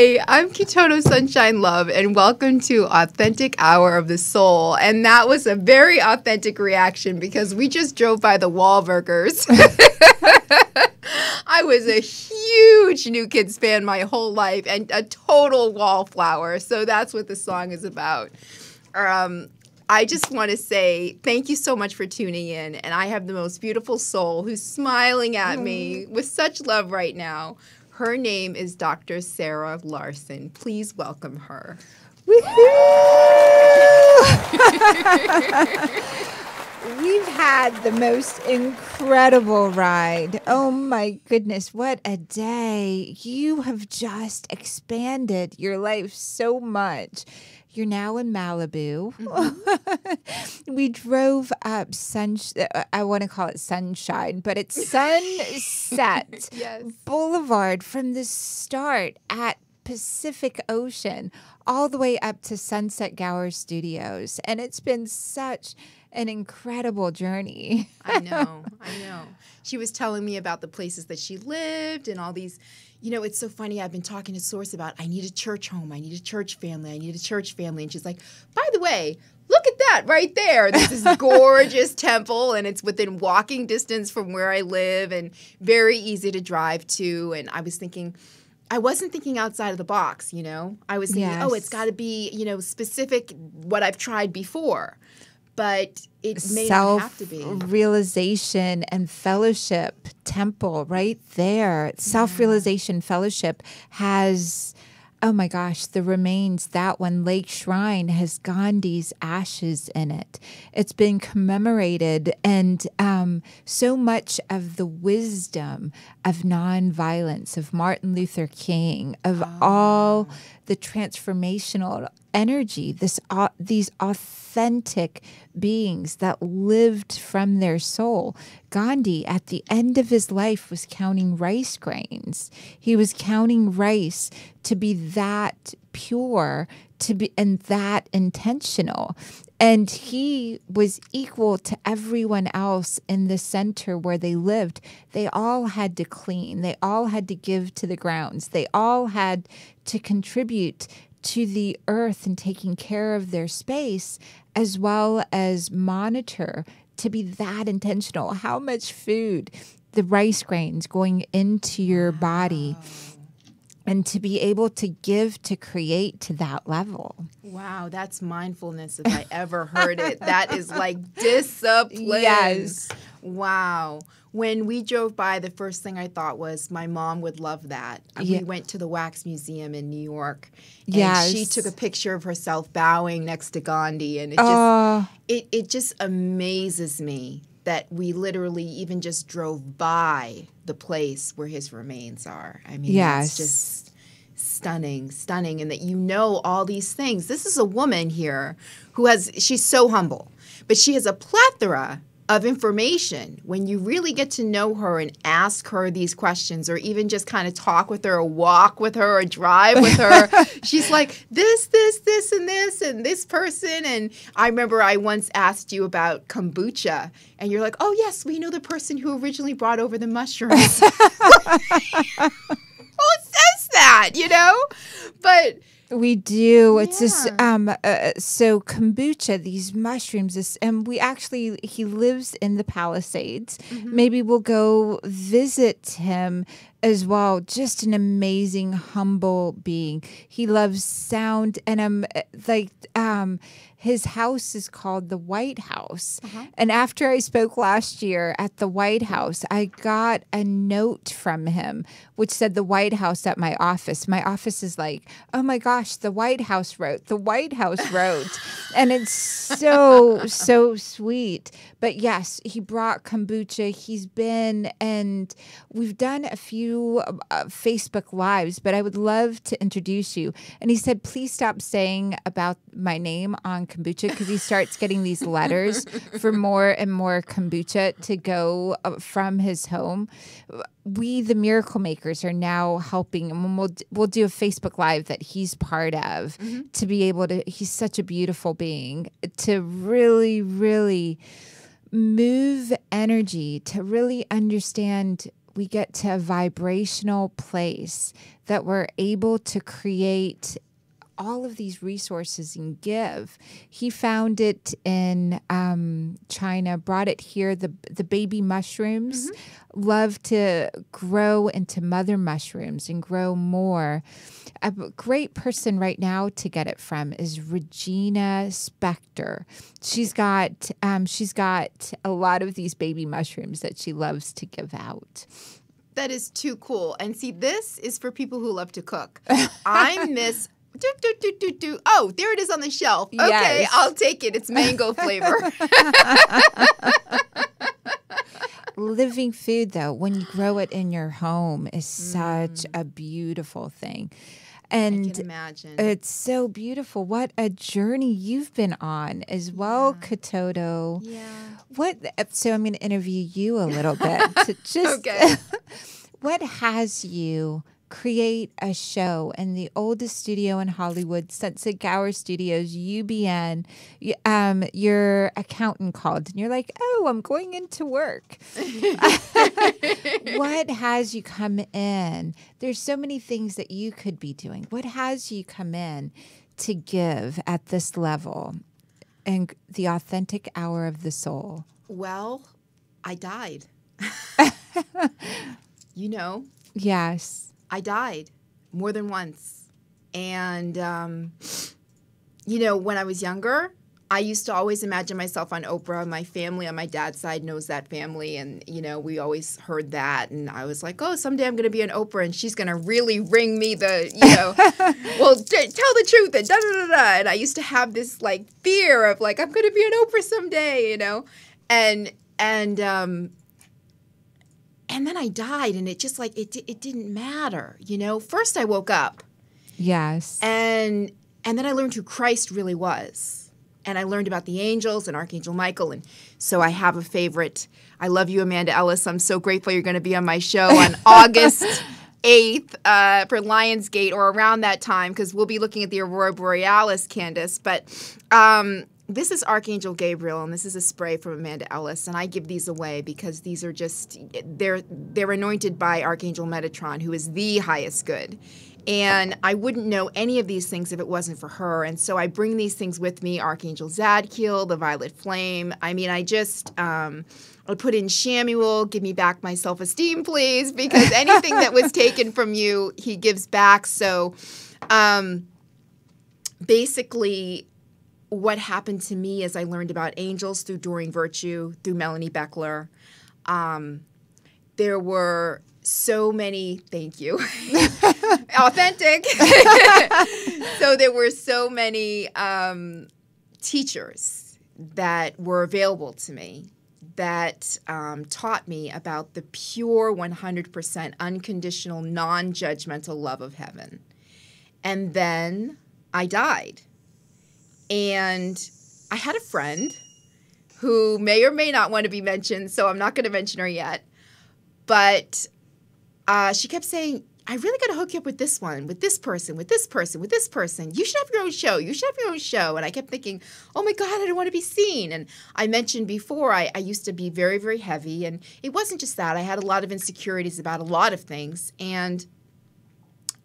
Hey, I'm Kitono Sunshine Love, and welcome to Authentic Hour of the Soul. And that was a very authentic reaction because we just drove by the Wahlburgers. I was a huge New Kids fan my whole life and a total wallflower. So that's what the song is about. I just want to say thank you so much for tuning in. And I have the most beautiful soul who's smiling at me with such love right now. Her name is Dr. Sarah Larsen. Please welcome her. We've had the most incredible ride. Oh my goodness, what a day. You have just expanded your life so much. You're now in Malibu. Mm-hmm. We drove up I want to call it Sunshine, but it's Sunset Yes. Boulevard from the start at Pacific Ocean all the way up to Sunset Gower Studios. And it's been such an incredible journey. I know. She was telling me about the places that she lived and all these, it's so funny. I've been talking to Source about, I need a church home. I need a church family. I need a church family. And she's like, by the way, look at that right there. There's this gorgeous temple, and it's within walking distance from where I live and very easy to drive to. And I wasn't thinking outside of the box, I was thinking, it's got to be, specific what I've tried before. But it may not have to be. Self-realization and fellowship temple right there. Self-realization fellowship has, oh my gosh, the remains, that one, Lake Shrine, has Gandhi's ashes in it. It's been commemorated, and so much of the wisdom of nonviolence, of Martin Luther King, of all the transformational energy, these authentic beings that lived from their soul. Gandhi, at the end of his life, was counting rice grains. He was counting rice to be that pure, and that intentional. And he was equal to everyone else in the center where they lived. They all had to clean. They all had to give to the grounds. They all had to contribute to the earth and taking care of their space, as well as monitor, to be that intentional. How much food, the rice grains going into your body, and to be able to give, to create to that level. Wow, that's mindfulness if I ever heard it. That is like discipline. Yes. Wow. When we drove by, the first thing I thought was my mom would love that. We went to the Wax Museum in New York, and she took a picture of herself bowing next to Gandhi, and it just amazes me that we literally even just drove by the place where his remains are. I mean, it's just stunning, and that all these things. This is a woman here she's so humble, but she has a plethora of information. When you really get to know her and ask her these questions, or even just kind of talk with her or walk with her or drive with her, she's like, this, and this person. And I remember I once asked you about kombucha, and you're like, oh, yes, we know the person who originally brought over the mushrooms. Who says that, But we do. It's this. So kombucha, these mushrooms, and he lives in the Palisades. Mm-hmm. Maybe we'll go visit him as well. Just an amazing, humble being. He loves sound, and his house is called the White House. Uh-huh. And after I spoke last year at the White House, I got a note from him which said the White House at my office. My office is like, oh my gosh, the White House wrote. The White House wrote. And it's so, so sweet. But yes, he brought kombucha. He's been, and we've done a few Facebook Lives, but I would love to introduce you. And he said, please stop saying about my name on kombucha, because he starts getting these letters for more and more kombucha to go from his home. We, the Miracle Makers, are now helping, and we'll do a Facebook Live that he's part of, to be able to, he's such a beautiful being, to really, really move energy, to really understand we get to a vibrational place that we're able to create all of these resources and give. He found it in China, brought it here. The baby mushrooms love to grow into mother mushrooms and grow more. A great person right now to get it from is Regina Spector. She's got a lot of these baby mushrooms that she loves to give out. That is too cool. And see, this is for people who love to cook. I miss... Oh, there it is on the shelf. Okay, yes. I'll take it. It's mango flavor. Living food, though, when you grow it in your home, is such a beautiful thing. And I can imagine. It's so beautiful. What a journey you've been on as well, Katoto. Yeah. So I'm going to interview you a little bit. To just, okay. What has you create a show in the oldest studio in Hollywood, Sunset Gower Studios, UBN? Your accountant called and you're like, oh, I'm going into work. What has you come in? There's so many things that you could be doing. What has you come in to give at this level and the authentic hour of the soul? Well, I died. Yes. I died more than once. And, when I was younger, I used to always imagine myself on Oprah. My family on my dad's side knows that family. And, we always heard that. And I was like, oh, someday I'm going to be on Oprah and she's going to really ring me the, well, tell the truth and da-da-da-da. And I used to have this, fear of, I'm going to be on Oprah someday, And then I died, and it just it didn't matter, First I woke up. Yes. And then I learned who Christ really was. And I learned about the angels and Archangel Michael. And so I have a favorite. I love you, Amanda Ellis. I'm so grateful you're going to be on my show on August 8th for Lionsgate or around that time, because we'll be looking at the Aurora Borealis, Candace. But this is Archangel Gabriel, and this is a spray from Amanda Ellis, and I give these away because these are just, they're anointed by Archangel Metatron, who is the highest good. And I wouldn't know any of these things if it wasn't for her. And so I bring these things with me, Archangel Zadkiel, the Violet Flame. I mean, I just, I put in Shamuel, give me back my self-esteem, please, because anything that was taken from you, he gives back. So basically, what happened to me is I learned about angels through Doreen Virtue, through Melanie Beckler. There were so many, thank you, authentic. So there were so many teachers that were available to me that taught me about the pure 100% unconditional, non-judgmental love of heaven. And then I died. And I had a friend who may or may not want to be mentioned, so I'm not going to mention her yet. But she kept saying, I really got to hook you up with this one, with this person, with this person, with this person. You should have your own show. You should have your own show. And I kept thinking, oh, my God, I don't want to be seen. And I mentioned before, I used to be very, very heavy. And it wasn't just that. I had a lot of insecurities about a lot of things. And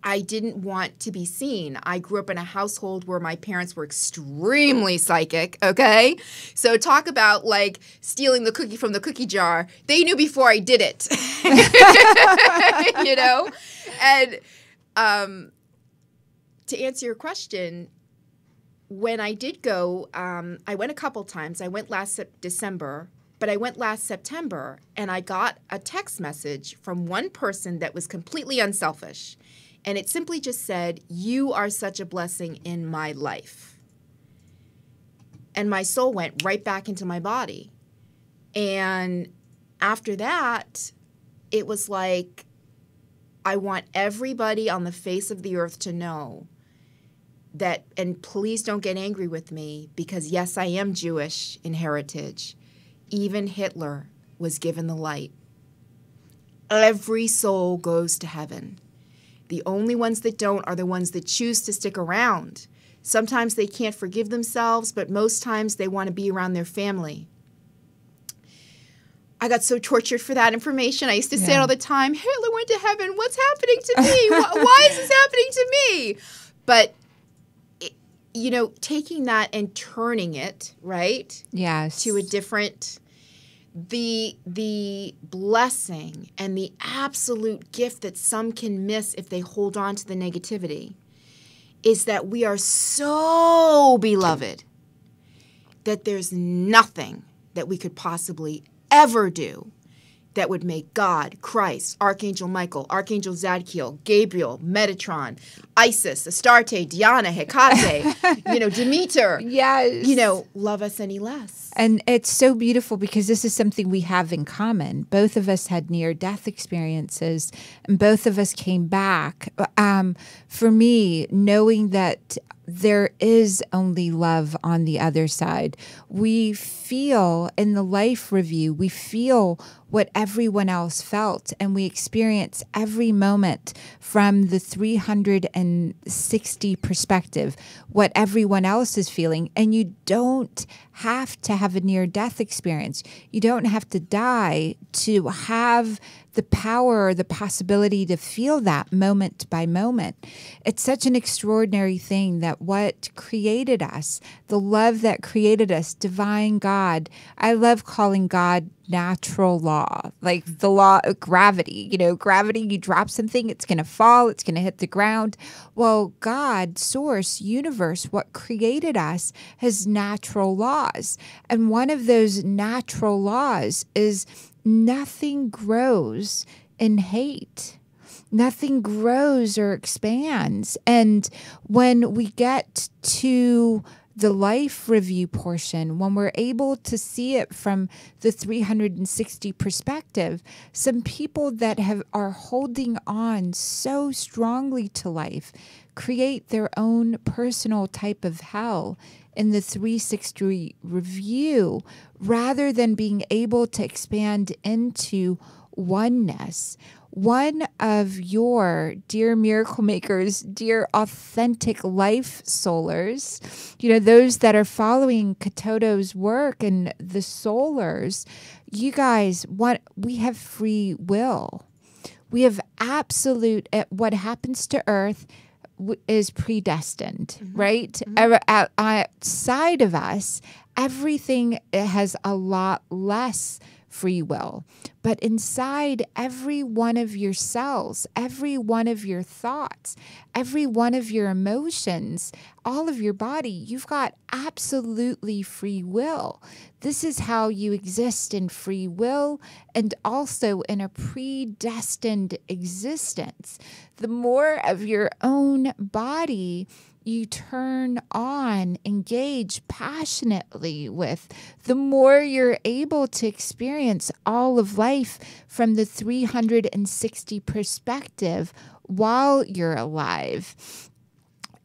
I didn't want to be seen. I grew up in a household where my parents were extremely psychic, okay? So talk about, stealing the cookie from the cookie jar. They knew before I did it, And to answer your question, when I did go, I went a couple times. I went last December, but I went last September, and I got a text message from one person that was completely unselfish. And it simply just said, you are such a blessing in my life. And my soul went right back into my body. And after that, it was like, I want everybody on the face of the earth to know that, and please don't get angry with me, because yes, I am Jewish in heritage. Even Hitler was given the light. Every soul goes to heaven. The only ones that don't are the ones that choose to stick around. Sometimes they can't forgive themselves, but most times they want to be around their family. I got so tortured for that information. I used to say it all the time, Hitler went to heaven. What's happening to me? Why is this happening to me? But, taking that and turning it, right? Yes. To a different, the blessing and the absolute gift that some can miss if they hold on to the negativity is that we are so beloved that there's nothing that we could possibly ever do that would make God, Christ, Archangel Michael, Archangel Zadkiel, Gabriel, Metatron, Isis, Astarte, Diana, Hecate, Demeter, love us any less. And it's so beautiful because this is something we have in common. Both of us had near-death experiences, and both of us came back. For me, knowing that there is only love on the other side. We feel in the life review, we feel what everyone else felt, and we experience every moment from the 360 perspective, what everyone else is feeling. And you don't have to have a near-death experience. You don't have to die to have the power or the possibility to feel that moment by moment. It's such an extraordinary thing that what created us, the love that created us, divine God. I love calling God natural law, like the law of gravity. Gravity, you drop something, it's going to fall, it's going to hit the ground. Well, God, source, universe, what created us has natural laws. And one of those natural laws is nothing grows in hate. Nothing grows or expands. And when we get to the life review portion, when we're able to see it from the 360 perspective, some people that are holding on so strongly to life create their own personal type of hell in the 360 review rather than being able to expand into oneness. One of your dear miracle makers, dear authentic life soulers, those that are following Katoto's work and the soulers, you guys, we have free will. We have absolute, what happens to Earth is predestined, right? Mm-hmm. Outside of us, everything has a lot less free will. But inside every one of your cells, every one of your thoughts, every one of your emotions, all of your body, you've got absolutely free will. This is how you exist in free will and also in a predestined existence. The more of your own body you turn on, engage passionately with, the more you're able to experience all of life from the 360 perspective while you're alive.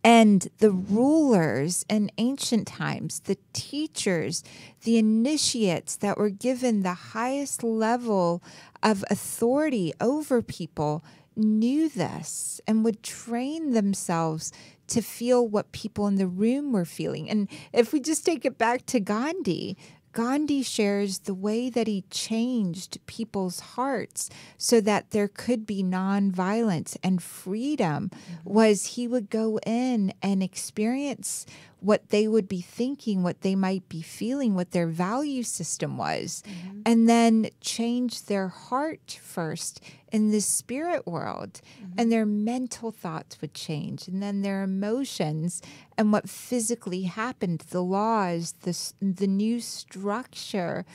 And the rulers in ancient times, the teachers, the initiates that were given the highest level of authority over people knew this and would train themselves to feel what people in the room were feeling. And if we just take it back to Gandhi, Gandhi shares the way that he changed people's hearts so that there could be nonviolence and freedom was he would go in and experience what they would be thinking, what they might be feeling, what their value system was, and then change their heart first in the spirit world. And their mental thoughts would change, and then their emotions and what physically happened, the laws, the new structure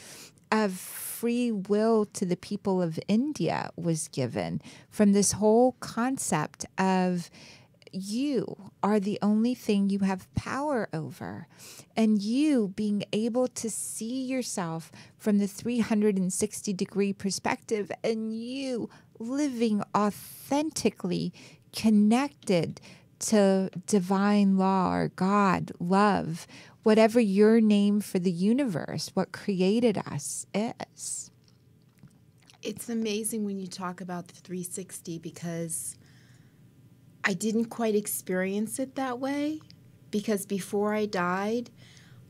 of free will to the people of India was given from this whole concept of you are the only thing you have power over. And you being able to see yourself from the 360-degree perspective and you living authentically connected to divine law or God, love, whatever your name for the universe, what created us is. It's amazing when you talk about the 360 because I didn't quite experience it that way because before I died,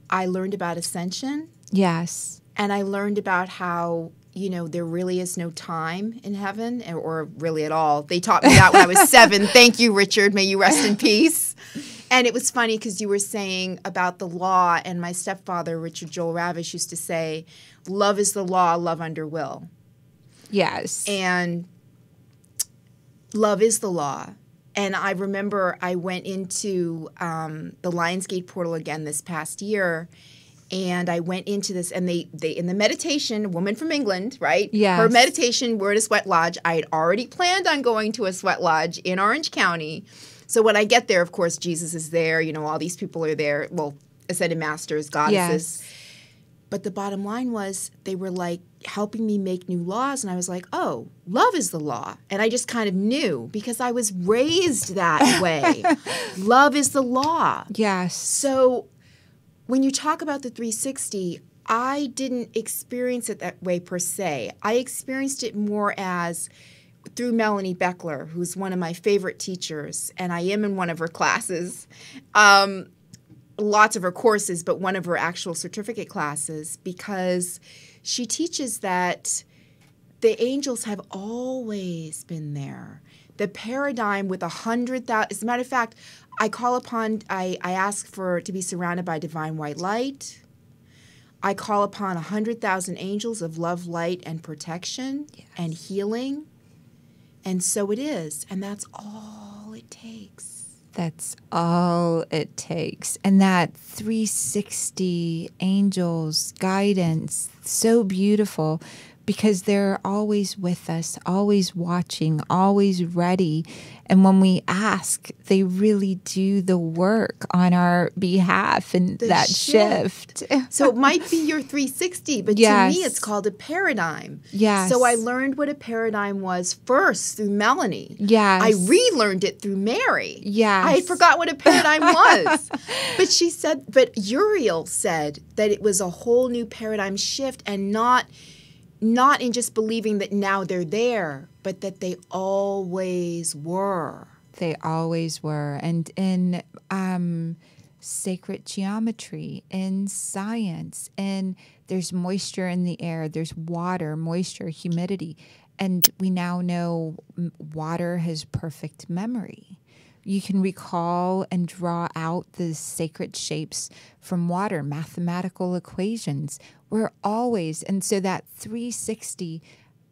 I learned about ascension. Yes. And I learned about how, there really is no time in heaven, or really at all. They taught me that when I was 7. Thank you, Richard. May you rest in peace. And it was funny because you were saying about the law, and my stepfather, Richard Joel Ravish, used to say, love is the law, love under will. Yes. And love is the law. And I remember I went into the Lionsgate portal again this past year, and I went into this, and they in the meditation, a woman from England, right? Yes. Her meditation, we're at a sweat lodge. I had already planned on going to a sweat lodge in Orange County. So when I get there, of course, Jesus is there. All these people are there. Well, ascended masters, goddesses. Yes. But the bottom line was they were like helping me make new laws. And I was like, oh, love is the law. And I just kind of knew because I was raised that way. Love is the law. Yes. So when you talk about the 360, I didn't experience it that way per se. I experienced it more as through Melanie Beckler, who's one of my favorite teachers, and I am in one of her classes. Lots of her courses, but one of her actual certificate classes, because she teaches that the angels have always been there. The paradigm with 100,000, as a matter of fact, I ask to be surrounded by divine white light. I call upon 100,000 angels of love, light, and protection and healing. And so it is. And that's all it takes. That's all it takes. And that 360 angels guidance, so beautiful, because they're always with us, always watching, always ready. And when we ask, they really do the work on our behalf and that shift. So it might be your 360, but to me it's called a paradigm. Yes. So I learned what a paradigm was first through Melanie. Yes. I relearned it through Mary. Yes. I forgot what a paradigm was. But Uriel said that it was a whole new paradigm shift, and not in just believing that now they're there, but that they always were. They always were. And in sacred geometry, in science, and there's moisture in the air, there's water, moisture, humidity. And we now know water has perfect memory. You can recall and draw out the sacred shapes from water, mathematical equations. We're always, and so that 360,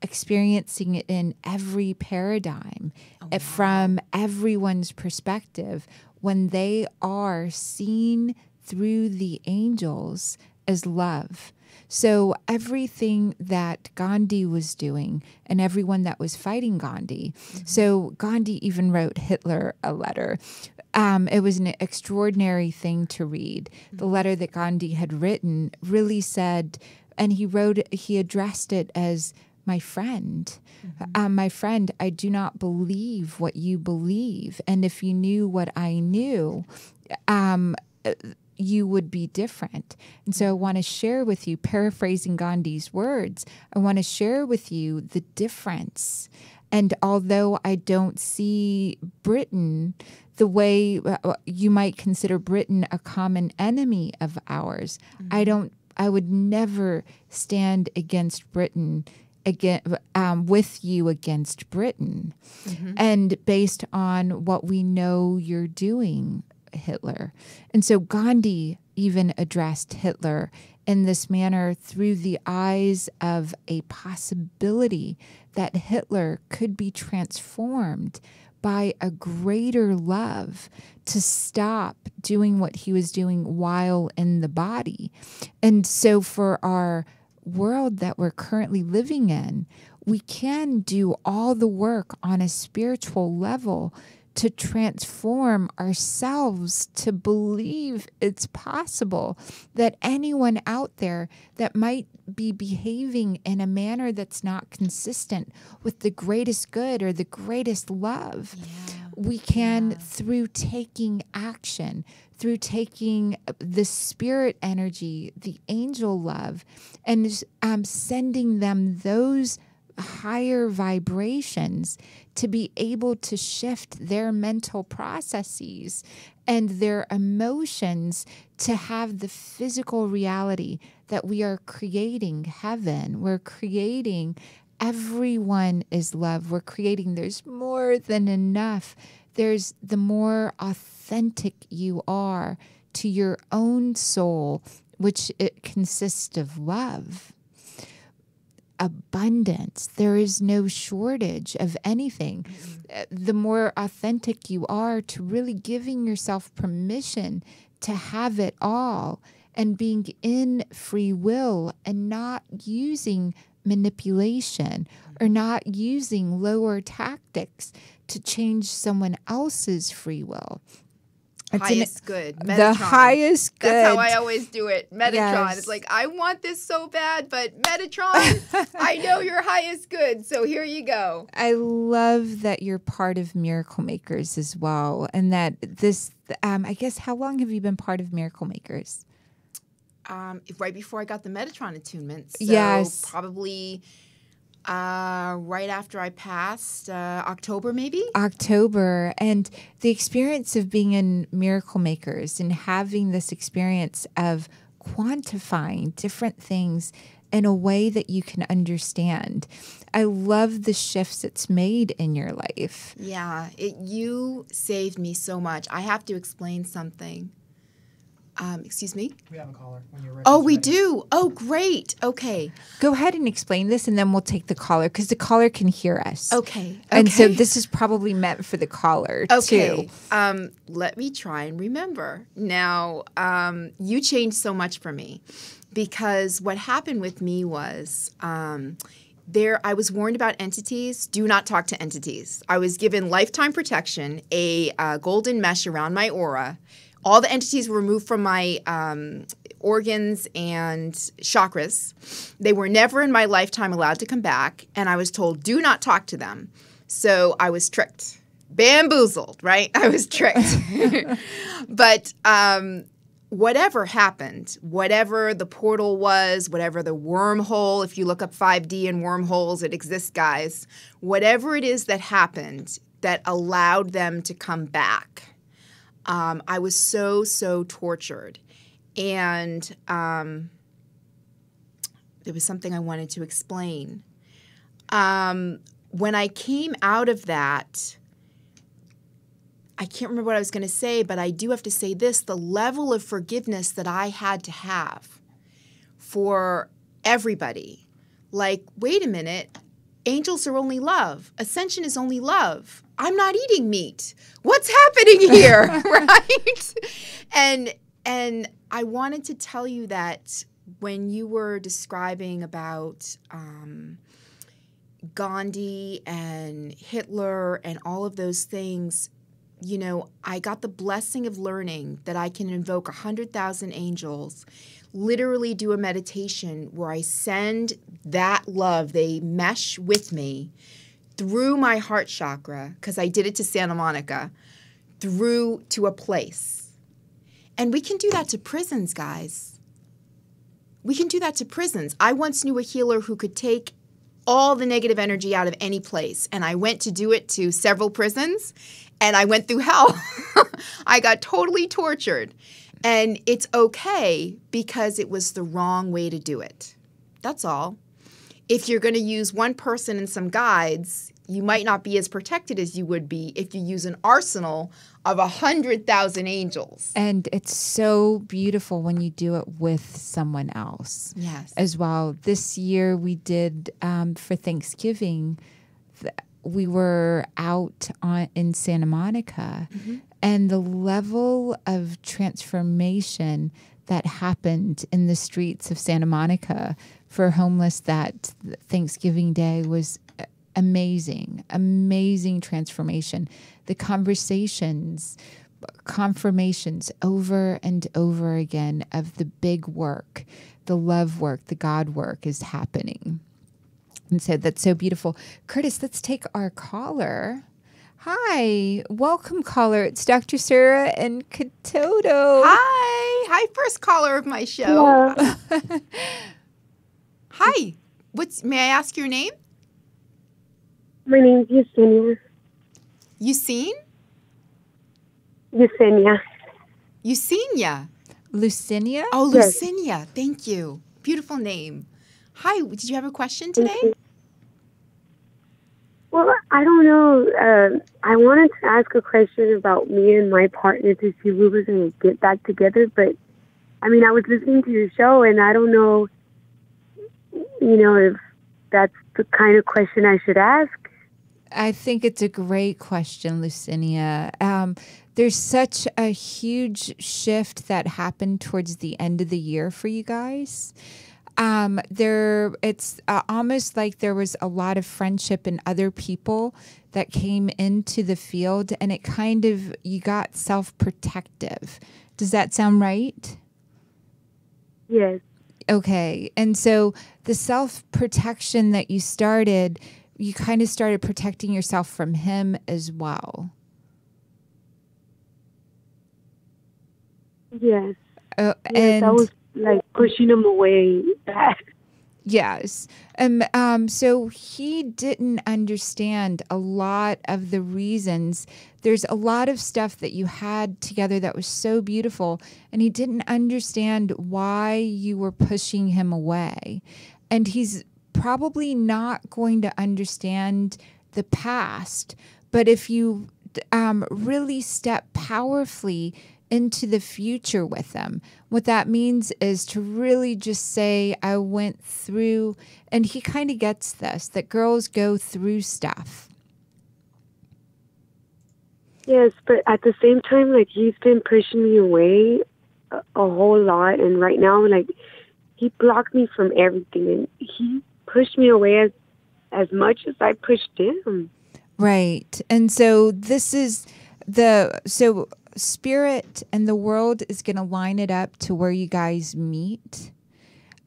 experiencing it in every paradigm, from everyone's perspective, when they are seen through the angels as love. So everything that Gandhi was doing and everyone that was fighting Gandhi. So Gandhi even wrote Hitler a letter. It was an extraordinary thing to read. The letter that Gandhi had written really said, and he addressed it as, my friend, my friend, I do not believe what you believe. And if you knew what I knew, you would be different. And so I want to share with you, paraphrasing Gandhi's words, I want to share with you the difference. And although I don't see Britain the way you might consider Britain a common enemy of ours, I would never stand against Britain with you against Britain. And based on what we know you're doing, Hitler. And so Gandhi even addressed Hitler in this manner through the eyes of a possibility that Hitler could be transformed by a greater love to stop doing what he was doing while in the body. And so for our world that we're currently living in, we can do all the work on a spiritual level to transform ourselves to believe it's possible that anyone out there that might be behaving in a manner that's not consistent with the greatest good or the greatest love, we can, through taking action, through taking the spirit energy, the angel love, and sending them those higher vibrations to be able to shift their mental processes and their emotions to have the physical reality that we are creating heaven. We're creating everyone is love. We're creating there's more than enough. There's the more authentic you are to your own soul, which it consists of love. Abundance. There is no shortage of anything. The more authentic you are to really giving yourself permission to have it all and being in free will and not using manipulation or not using lower tactics to change someone else's free will. Highest good. Metatron. The highest good. That's how I always do it. Metatron. Yes. It's like, I want this so bad, but Metatron, I know you're highest good, so here you go. I love that you're part of Miracle Makers as well. And that this, I guess, how long have you been part of Miracle Makers? Right before I got the Metatron attunement. So yes. Probably right after I passed, October maybe? October. And the experience of being in Miracle Makers and having this experience of quantifying different things in a way that you can understand. I love the shifts it's made in your life. Yeah, you saved me so much. I have to explain something. Excuse me? We have a caller when you're ready. Oh, we do? Oh, great. Okay. Go ahead and explain this, and then we'll take the caller, because the caller can hear us. Okay. And so this is probably meant for the caller, too. Let me try and remember. Now, you changed so much for me, because what happened with me was I was warned about entities. Do not talk to entities. I was given lifetime protection, a golden mesh around my aura. All the entities were removed from my organs and chakras. They were never in my lifetime allowed to come back, and I was told, do not talk to them. So I was tricked. Bamboozled, right? I was tricked. But whatever happened, whatever the portal was, whatever the wormhole, if you look up 5D and wormholes, it exists, guys. Whatever it is that happened that allowed them to come back, I was so tortured. And there was something I wanted to explain. When I came out of that, I can't remember what I was going to say, but I do have to say this. The level of forgiveness that I had to have for everybody. Like, wait a minute. Angels are only love. Ascension is only love. I'm not eating meat. What's happening here, right? And I wanted to tell you that when you were describing about Gandhi and Hitler and all of those things, you know, I got the blessing of learning that I can invoke 100,000 angels, literally do a meditation where I send that love, they mesh with me through my heart chakra, because I did it to Santa Monica, through to a place. And we can do that to prisons, guys. We can do that to prisons. I once knew a healer who could take all the negative energy out of any place, and I went to do it to several prisons, and I went through hell. I got totally tortured. And it's okay because it was the wrong way to do it. That's all. If you're going to use one person and some guides, you might not be as protected as you would be if you use an arsenal of 100,000 angels. And it's so beautiful when you do it with someone else. Yes. As well. This year we did, for Thanksgiving, we were out in Santa Monica, and the level of transformation that happened in the streets of Santa Monica for homeless that Thanksgiving Day was amazing, amazing transformation. The confirmations over and over again of the big work, the love work, the God work is happening. And so that's so beautiful. Curtis, let's take our caller. Hi. Welcome, caller. It's Dr. Sarah and Katoto. Hi, first caller of my show. Hi. May I ask your name? My name is Yesenia. Yusine? Yesenia. Yusenia. Lucinia? Oh, Yes. Lucinia. Thank you. Beautiful name. Hi, did you have a question today? Well, I don't know. I wanted to ask a question about me and my partner to see if we were going to get back together. But, I mean, I was listening to your show, and I don't know, if that's the kind of question I should ask. I think it's a great question, Lucinia. There's such a huge shift that happened towards the end of the year for you guys. It's almost like there was a lot of friendship and other people that came into the field, and it kind of, you got self-protective. Does that sound right? Yes. Okay. And so the self-protection that you started, you kind of started protecting yourself from him as well. Yes. And I was like pushing him away. Yes. So he didn't understand a lot of the reasons. There's a lot of stuff that you had together that was so beautiful, and he didn't understand why you were pushing him away. And he's probably not going to understand the past. But if you really step powerfully into the future with them, what that means is to really just say, I went through, and he kind of gets this, that girls go through stuff. Yes, but at the same time, like, he's been pushing me away a whole lot, and right now, like, he blocked me from everything, and he pushed me away as much as I pushed him. Right. And so this is so spirit and the world is going to line it up to where you guys meet.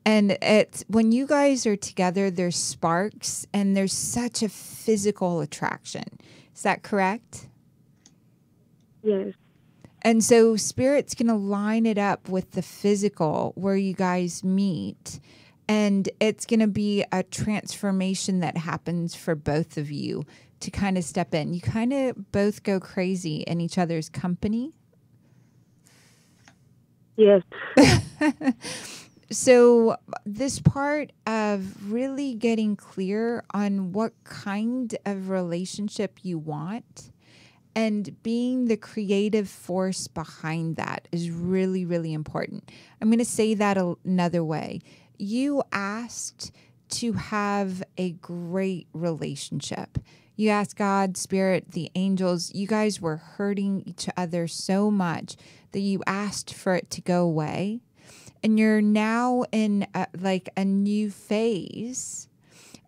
And it's when you guys are together, there's sparks and there's such a physical attraction. Is that correct? Yes. And so spirit's going to line it up with the physical where you guys meet. And it's going to be a transformation that happens for both of you to kind of step in. You kind of both go crazy in each other's company. Yes. So this part of really getting clear on what kind of relationship you want and being the creative force behind that is really, really important. I'm going to say that another way. You asked to have a great relationship. You asked God, Spirit, the angels. You guys were hurting each other so much that you asked for it to go away. And you're now in a new phase.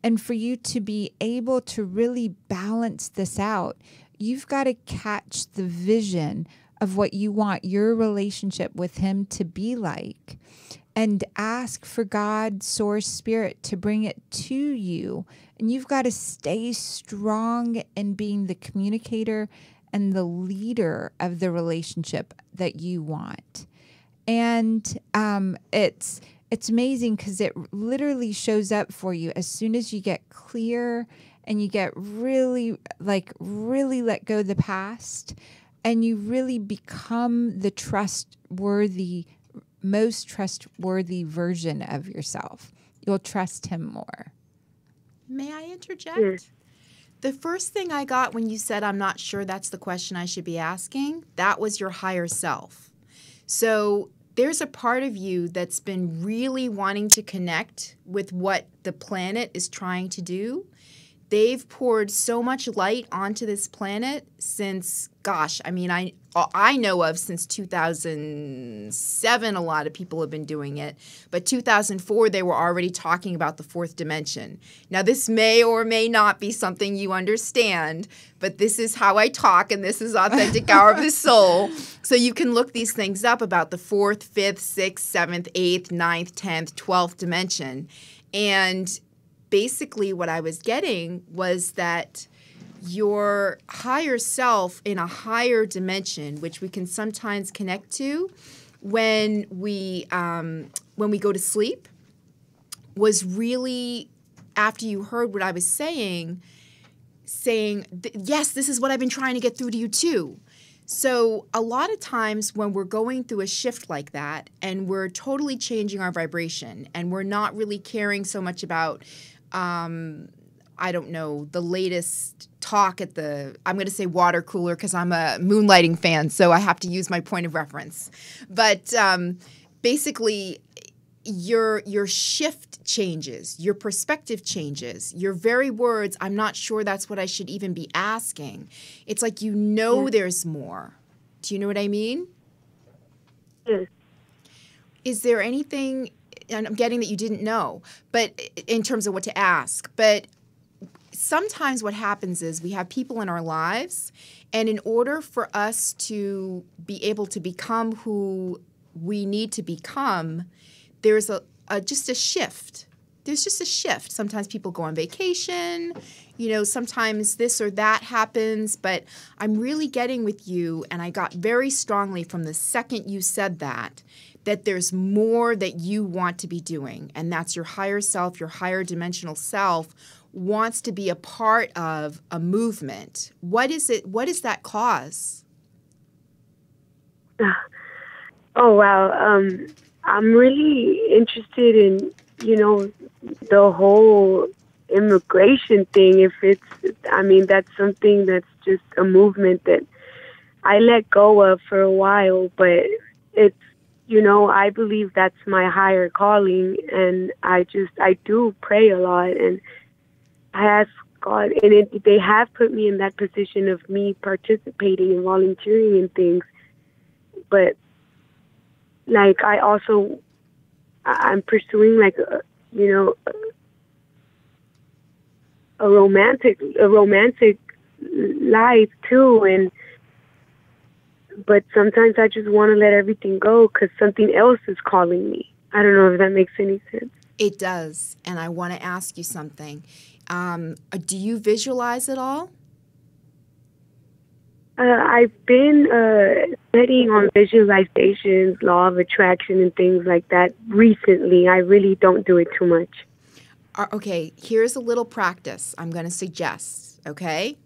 And for you to be able to really balance this out, you've got to catch the vision of what you want your relationship with him to be like. And ask for God, source, spirit to bring it to you. And you've got to stay strong in being the communicator and the leader of the relationship that you want. And it's amazing because it literally shows up for you as soon as you get clear and you get really let go of the past and you really become the most trustworthy version of yourself. You'll trust him more. May I interject? Yes. The first thing I got when you said, I'm not sure that's the question I should be asking, that was your higher self. So there's a part of you that's been really wanting to connect with what the planet is trying to do. They've poured so much light onto this planet since, gosh, I mean, I know of since 2007, a lot of people have been doing it. But 2004, they were already talking about the fourth dimension. Now, this may or may not be something you understand, but this is how I talk, and this is Authentic Hour of the Soul. So you can look these things up about the fourth, fifth, sixth, seventh, eighth, ninth, 10th, 12th dimension. And basically what I was getting was that your higher self in a higher dimension, which we can sometimes connect to when we go to sleep, was really, after you heard what I was saying, yes, this is what I've been trying to get through to you too. So a lot of times when we're going through a shift like that and we're totally changing our vibration and we're not really caring so much about, I don't know, the latest talk at I'm going to say water cooler because I'm a moonlighting fan, so I have to use my point of reference. But basically, your shift changes, your perspective changes, your very words, I'm not sure that's what I should even be asking. It's like there's more. Do you know what I mean? Yes. Is there anything, and I'm getting that you didn't know, but in terms of what to ask, but sometimes what happens is we have people in our lives, and in order for us to be able to become who we need to become, there's just a shift. There's just a shift. Sometimes people go on vacation, sometimes this or that happens, but I'm really getting with you, and I got very strongly from the second you said that there's more that you want to be doing, and that's your higher self, your higher dimensional self wants to be a part of a movement. What is it? What is that cause? Oh, wow. I'm really interested in, the whole immigration thing. That's something that's just a movement that I let go of for a while, but it's, I believe that's my higher calling, and I do pray a lot, and I ask God, and they have put me in that position of me participating and volunteering in things, but like I'm pursuing like a romantic life too, but sometimes I just want to let everything go because something else is calling me. I don't know if that makes any sense. It does, and I want to ask you something. Do you visualize at all? I've been studying on visualizations, law of attraction, and things like that recently. I really don't do it too much. Okay, here's a little practice I'm going to suggest, okay?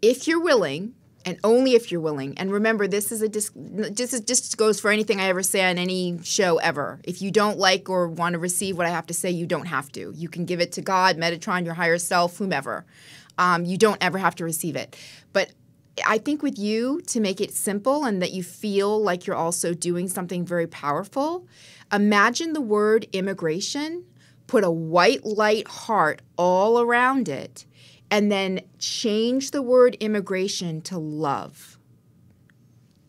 If you're willing, and only if you're willing, and remember, this just goes for anything I ever say on any show ever. If you don't like or want to receive what I have to say, you don't have to. You can give it to God, Metatron, your higher self, whomever. You don't ever have to receive it. But I think with you, to make it simple and that you feel like you're also doing something very powerful, imagine the word immigration, put a white light heart all around it, and then change the word immigration to love.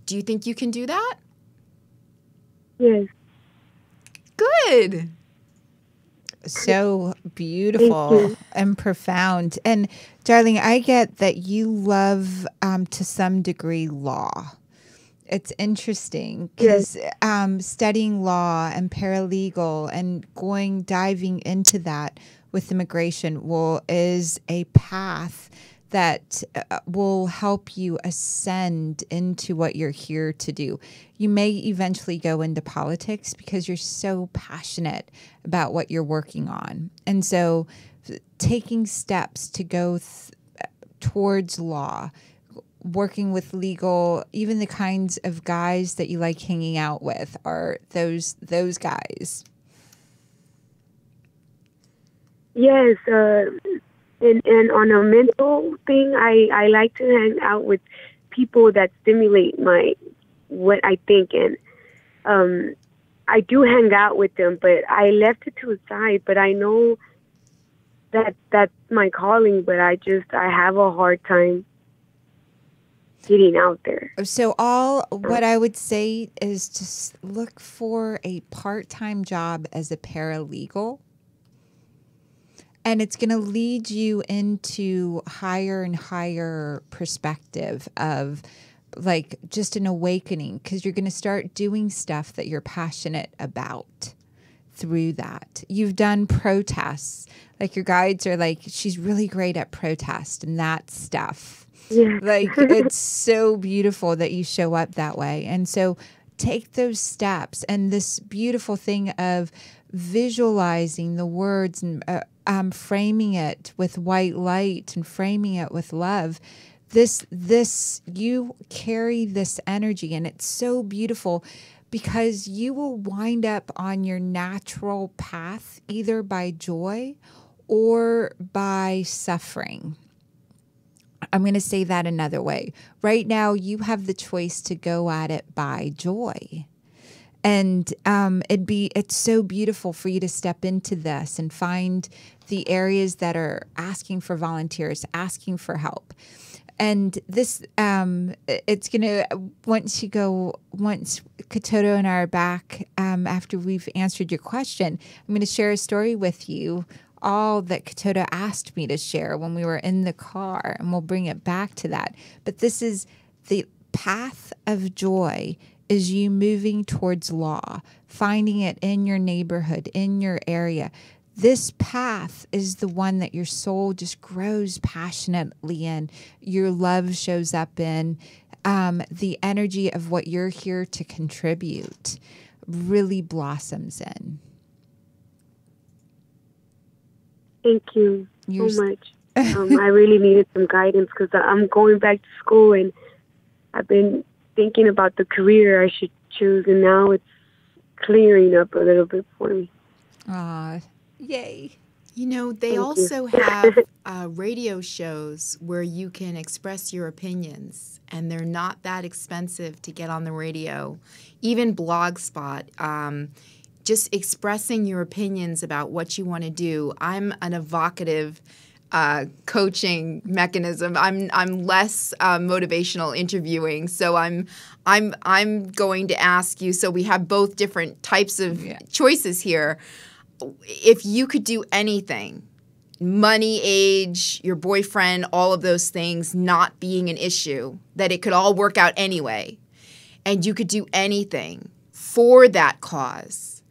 Do you think you can do that? Yes. Good. So beautiful and profound. And darling, I get that you love, to some degree, law. It's interesting because studying law and paralegal and diving into that with immigration is a path that will help you ascend into what you're here to do. You may eventually go into politics because you're so passionate about what you're working on. And so taking steps to go towards law, working with legal, even the kinds of guys that you like hanging out with are those guys. Yes, and on a mental thing, I like to hang out with people that stimulate what I think, and I do hang out with them, but I left it to the side. But I know that that's my calling, but I have a hard time getting out there. So what I would say is just look for a part-time job as a paralegal. And it's going to lead you into higher and higher perspective of like just an awakening, because you're going to start doing stuff that you're passionate about through that. You've done protests. Like your guides are like, she's really great at protest and that stuff. Yeah. Like it's so beautiful that you show up that way. And so take those steps, and this beautiful thing of visualizing the words and framing it with white light and framing it with love, You carry this energy, and it's so beautiful because you will wind up on your natural path either by joy or by suffering. I'm going to say that another way. Right now, you have the choice to go at it by joy. And it's so beautiful for you to step into this and find the areas that are asking for volunteers, asking for help. And this, it's going to, once Katoto and I are back, after we've answered your question, I'm going to share a story with you, all that Katoto asked me to share when we were in the car, and we'll bring it back to that. But this is the path of joy, is you moving towards law, finding it in your neighborhood, in your area. This path is the one that your soul just grows passionately in, your love shows up in, the energy of what you're here to contribute really blossoms in. Thank you so much. I really needed some guidance because I'm going back to school, and I've been thinking about the career I should choose, and now it's clearing up a little bit for me. Yay. You know, they also have radio shows where you can express your opinions, and they're not that expensive to get on the radio. Even Blogspot, just expressing your opinions about what you want to do. I'm an evocative coaching mechanism. I'm less motivational interviewing, so I'm going to ask you. So we have both different types of choices here. If you could do anything, money, age, your boyfriend, all of those things not being an issue, that it could all work out anyway, and you could do anything for that cause,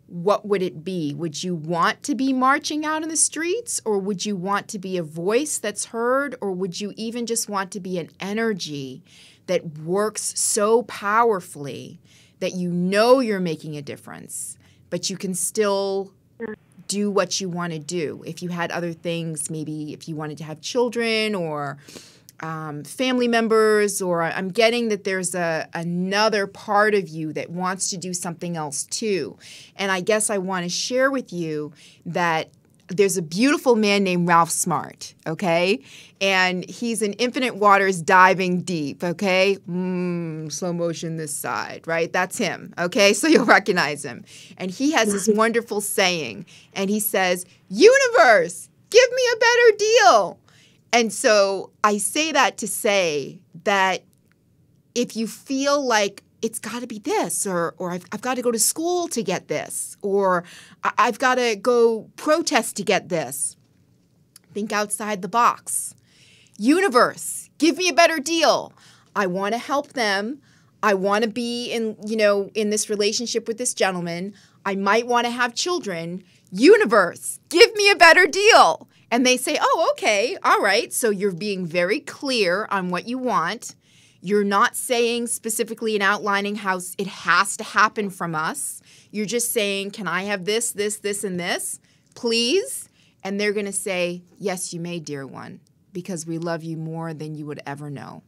what would it be? Would you want to be marching out in the streets, or would you want to be a voice that's heard, or would you even just want to be an energy that works so powerfully that you know you're making a difference, but you can still do what you want to do? If you had other things, maybe if you wanted to have children or family members, or I'm getting that there's another part of you that wants to do something else too. And I guess I want to share with you that there's a beautiful man named Ralph Smart, okay? And he's in infinite waters diving deep, okay? Slow motion this side, right? That's him, okay? So you'll recognize him. And he has this wonderful saying, and he says, "Universe, give me a better deal." And so I say that to say that if you feel like it's got to be this, or I've got to go to school to get this, or I've got to go protest to get this, think outside the box. Universe, give me a better deal. I want to help them. I want to be in this relationship with this gentleman. I might want to have children. Universe, give me a better deal. And they say, oh, okay, all right. So you're being very clear on what you want. You're not saying specifically and outlining how it has to happen from us. You're just saying, can I have this, this, this, and this, please? And they're going to say, yes, you may, dear one, because we love you more than you would ever know.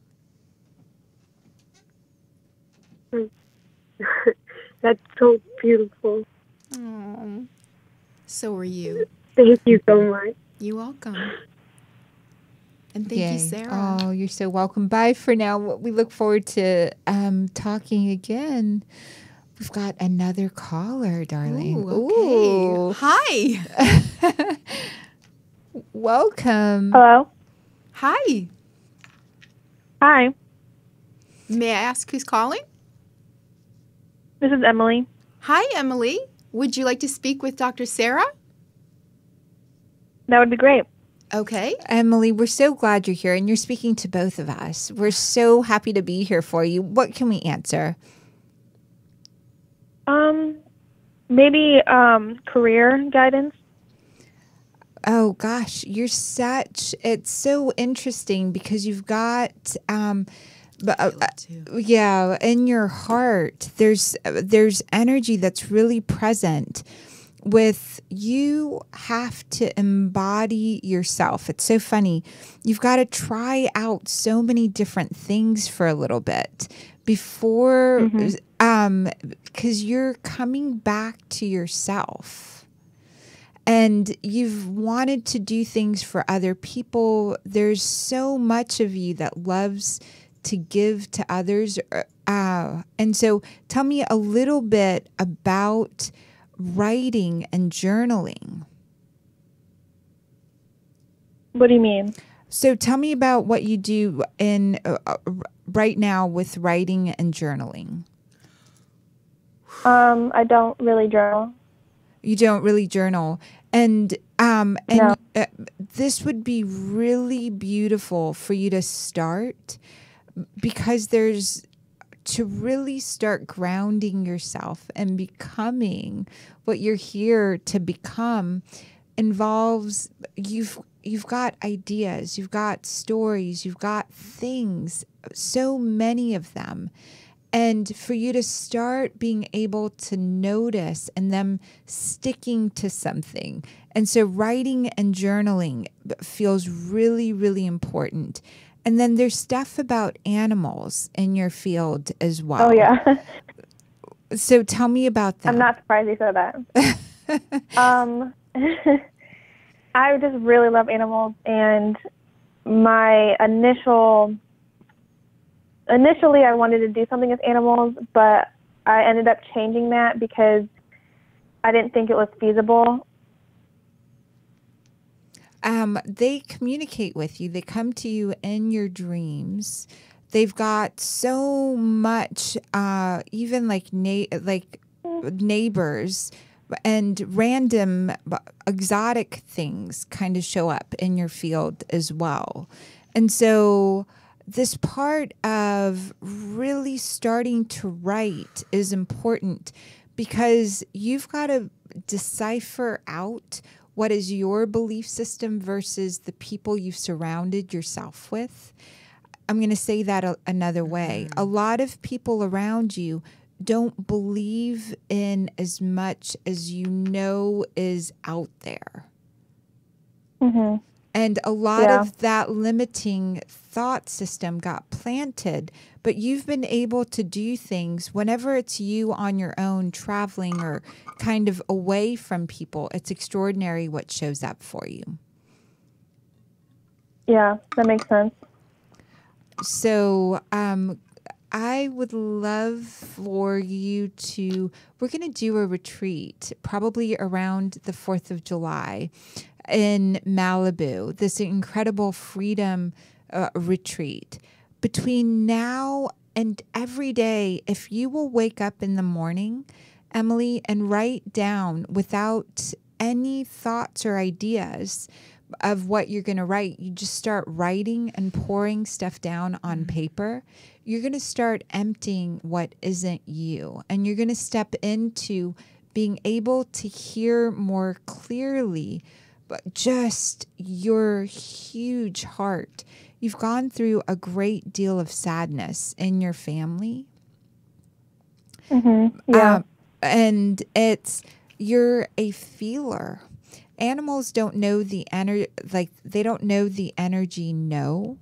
That's so beautiful. Oh, so are you. Thank you so much. You're welcome. And thank you, Sarah. Oh, you're so welcome. Bye for now. We look forward to talking again. We've got another caller, darling. Ooh, okay. Hi. Welcome. Hello. Hi. Hi. May I ask who's calling? This is Emily. Hi, Emily. Would you like to speak with Dr. Sarah? That would be great. Okay. Emily, we're so glad you're here, and you're speaking to both of us. We're so happy to be here for you. What can we answer? Maybe career guidance. Oh, gosh. It's so interesting because you've got, in your heart, there's energy that's really present. with you have to embody yourself. It's so funny. You've got to try out so many different things for a little bit before, because you're coming back to yourself. And you've wanted to do things for other people. There's so much of you that loves to give to others. And so tell me a little bit about writing and journaling. What do you mean? So tell me about what you do in right now with writing and journaling. I don't really journal. You don't really journal. And No. This would be really beautiful for you to start, because there's to really start grounding yourself and becoming what you're here to become involves you've got ideas, you've got stories, you've got things, so many of them. And for you to start being able to notice and them sticking to something. And so writing and journaling feels really, really important. And then there's stuff about animals in your field as well. Oh, yeah. So tell me about that. I'm not surprised you said that. I just really love animals, and my initially I wanted to do something with animals, but I ended up changing that because I didn't think it was feasible. They communicate with you. They come to you in your dreams. They've got so much, even like neighbors and random exotic things kind of show up in your field as well. And so this part of really starting to write is important, because you've got to decipher out what is your belief system versus the people you've surrounded yourself with. I'm going to say that another way. A lot of people around you don't believe in as much as you know is out there. Mm-hmm. And a lot of that limiting thought system got planted, but you've been able to do things whenever it's you on your own traveling or kind of away from people. It's extraordinary what shows up for you. Yeah, that makes sense. So I would love for you to, we're going to do a retreat probably around the 4th of July in Malibu, this incredible freedom retreat. Between now and every day, if you will wake up in the morning, Emily, and write down without any thoughts or ideas of what you're going to write, you just start writing and pouring stuff down on paper, you're going to start emptying what isn't you. And you're going to step into being able to hear more clearly just your huge heart. You've gone through a great deal of sadness in your family. Mm-hmm. Yeah. And you're a feeler. Animals don't know the energy, they don't know the energy no.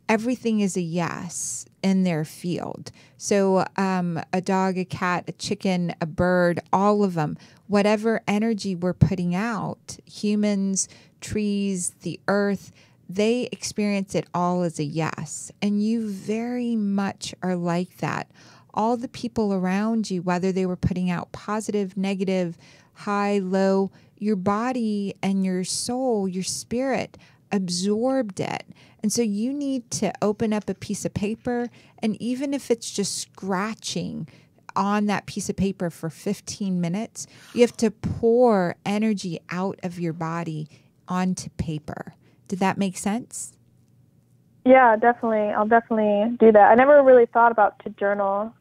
Everything is a yes in their field. So a dog, a cat, a chicken, a bird, all of them, whatever energy we're putting out, humans, trees, the earth, they experience it all as a yes. And you very much are like that. All the people around you, whether they were putting out positive, negative, high, low, your body and your soul, your spirit absorbed it. And so you need to open up a piece of paper, and even if it's just scratching on that piece of paper for 15 minutes, you have to pour energy out of your body onto paper. Did that make sense? Yeah, definitely. I'll definitely do that. I never really thought about to journal.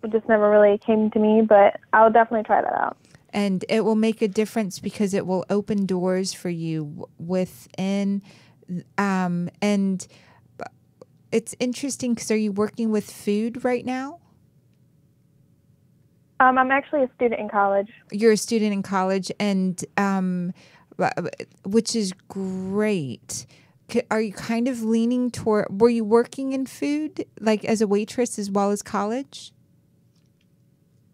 It just never really came to me, but I'll definitely try that out. And it will make a difference because it will open doors for you within. And it's interesting because are you working with food right now? I'm actually a student in college. You're a student in college, and which is great. Are you kind of leaning toward? Were you working in food, like as a waitress, as well as college?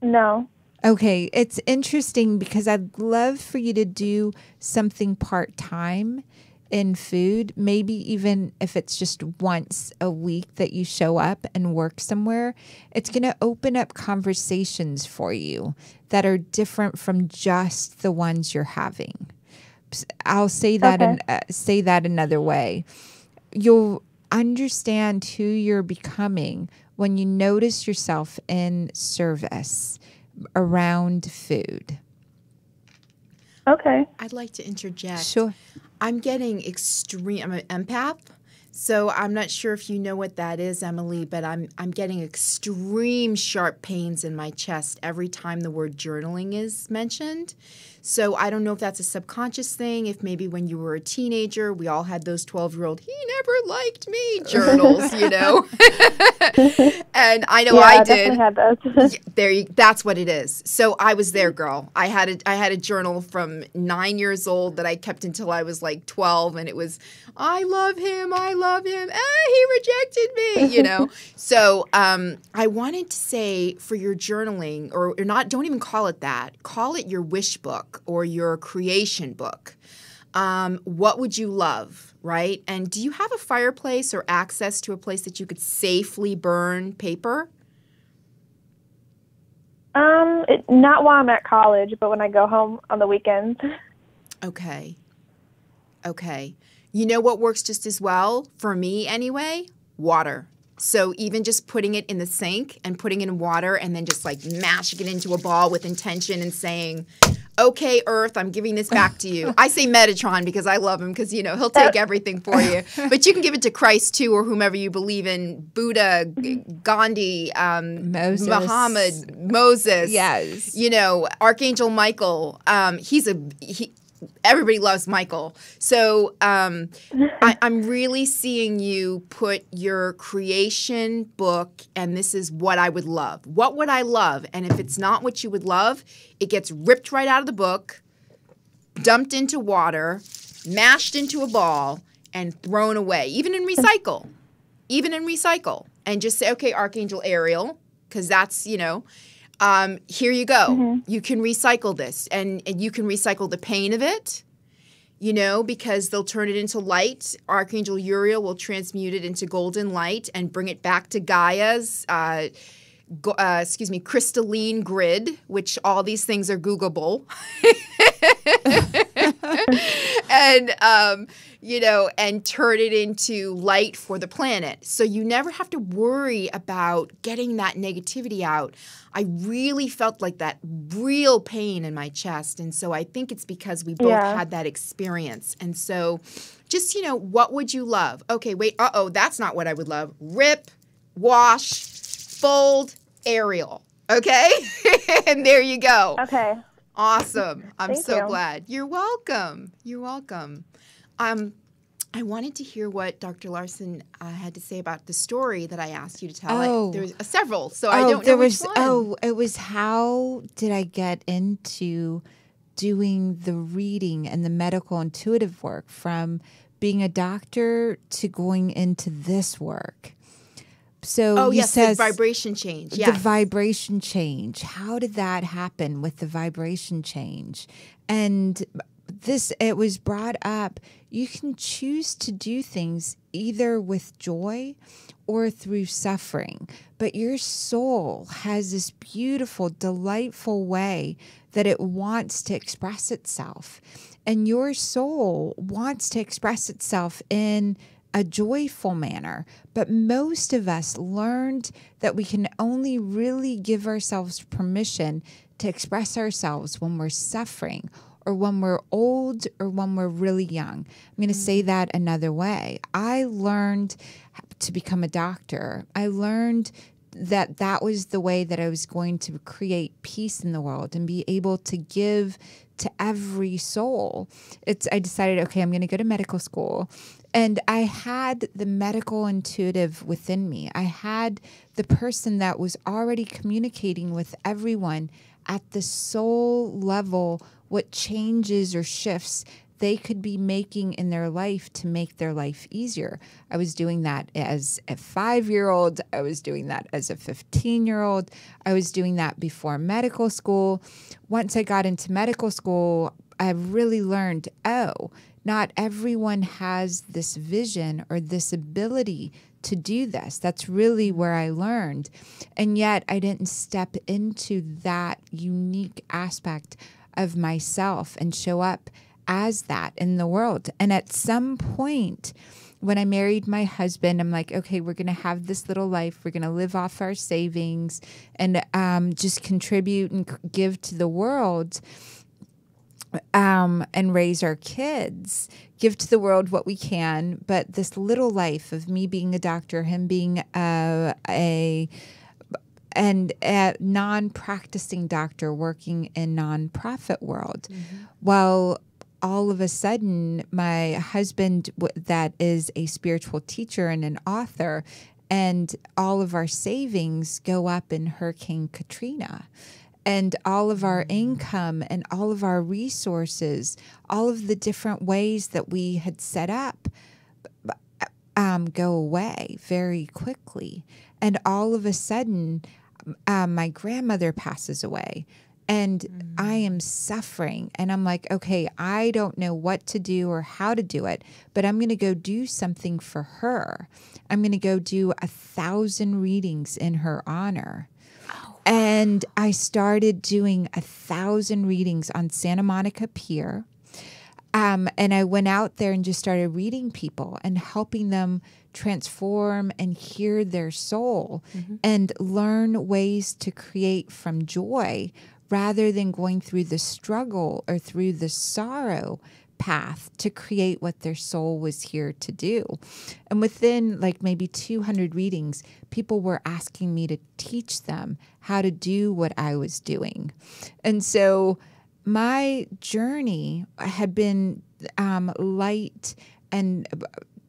No. Okay, it's interesting because I'd love for you to do something part-time in food, maybe even if it's just once a week that you show up and work somewhere. It's going to open up conversations for you that are different from just the ones you're having. I'll say that say that another way. You'll understand who you're becoming when you notice yourself in service around food. Okay. I'd like to interject. Sure. I'm getting I'm an empath, so I'm not sure if you know what that is, Emily, but I'm getting extreme sharp pains in my chest every time the word journaling is mentioned. So I don't know if that's a subconscious thing, if maybe when you were a teenager, we all had those 12-year-old, he never liked me journals, you know. And I know I did. Definitely had those. That's what it is. So I was there, girl. I had a journal from 9 years old that I kept until I was like 12, and it was, I love him. He rejected me, you know. So I wanted to say for your journaling, or not, don't even call it that. Call it your wish book or your creation book. What would you love, right? And do you have a fireplace or access to a place that you could safely burn paper? Not while I'm at college, but when I go home on the weekends. Okay. You know what works just as well, for me anyway? Water. So even just putting it in the sink and putting it in water and then just like mashing it into a ball with intention and saying, okay, Earth, I'm giving this back to you. I say Metatron because I love him because, you know, he'll take everything for you. But you can give it to Christ too, or whomever you believe in, Buddha, Gandhi, Moses. Muhammad, Moses. Yes. You know, Archangel Michael. Everybody loves Michael. So I'm really seeing you put your creation book, and this is what I would love. What would I love? And if it's not what you would love, it gets ripped right out of the book, dumped into water, mashed into a ball, and thrown away, even in recycle. And just say, okay, Archangel Ariel, because that's, you know, here you go. Mm-hmm. You can recycle this, and you can recycle the pain of it, you know, because they'll turn it into light. Archangel Uriel will transmute it into golden light and bring it back to Gaia's, crystalline grid, which all these things are Googleable. And, you know, and turn it into light for the planet. So you never have to worry about getting that negativity out. I really felt like that real pain in my chest. And so I think it's because we both had that experience. And so just, you know, what would you love? Okay, wait, that's not what I would love. Rip, wash, fold, Ariel. Okay? And there you go. Okay. Awesome. I'm Thank so you. glad. You're welcome. I wanted to hear what Dr. Larsen had to say about the story that I asked you to tell. There was several, so I don't know which one. It was how did I get into doing the reading and the medical intuitive work from being a doctor to going into this work. So yes, the vibration change. Yes. The vibration change. How did that happen with the vibration change? And it was brought up, you can choose to do things either with joy or through suffering. But your soul has this beautiful, delightful way that it wants to express itself. And your soul wants to express itself in a joyful manner. But most of us learned that we can only really give ourselves permission to express ourselves when we're suffering or when we're old or when we're really young. I'm going to say that another way. I learned to become a doctor. I learned that was the way that I was going to create peace in the world and be able to give to every soul. I decided, okay, I'm going to go to medical school And I had the medical intuitive within me. I had the person that was already communicating with everyone at the soul level, what changes or shifts they could be making in their life to make their life easier. I was doing that as a 5-year-old. I was doing that as a 15-year-old. I was doing that before medical school. Once I got into medical school, I really learned, not everyone has this vision or this ability to do this. That's really where I learned. And yet I didn't step into that unique aspect of myself and show up as that in the world. And at some point, when I married my husband, I'm like, okay, we're going to have this little life. We're going to live off our savings and just contribute and give to the world. And raise our kids, give to the world what we can. But this little life of me being a doctor, him being a non-practicing doctor working in nonprofit world. Well, all of a sudden, my husband, that is a spiritual teacher and an author, and all of our savings go up in Hurricane Katrina. And all of our income and all of our resources, all of the different ways that we had set up go away very quickly. And all of a sudden, my grandmother passes away. And I am suffering. And I'm like, okay, I don't know what to do or how to do it, but I'm going to go do something for her. I'm going to go do 1,000 readings in her honor. And I started doing 1,000 readings on Santa Monica Pier. And I went out there and just started reading people and helping them transform and hear their soul and learn ways to create from joy rather than going through the struggle or through the sorrow path to create what their soul was here to do. And within like maybe 200 readings, people were asking me to teach them how to do what I was doing. And so my journey had been light and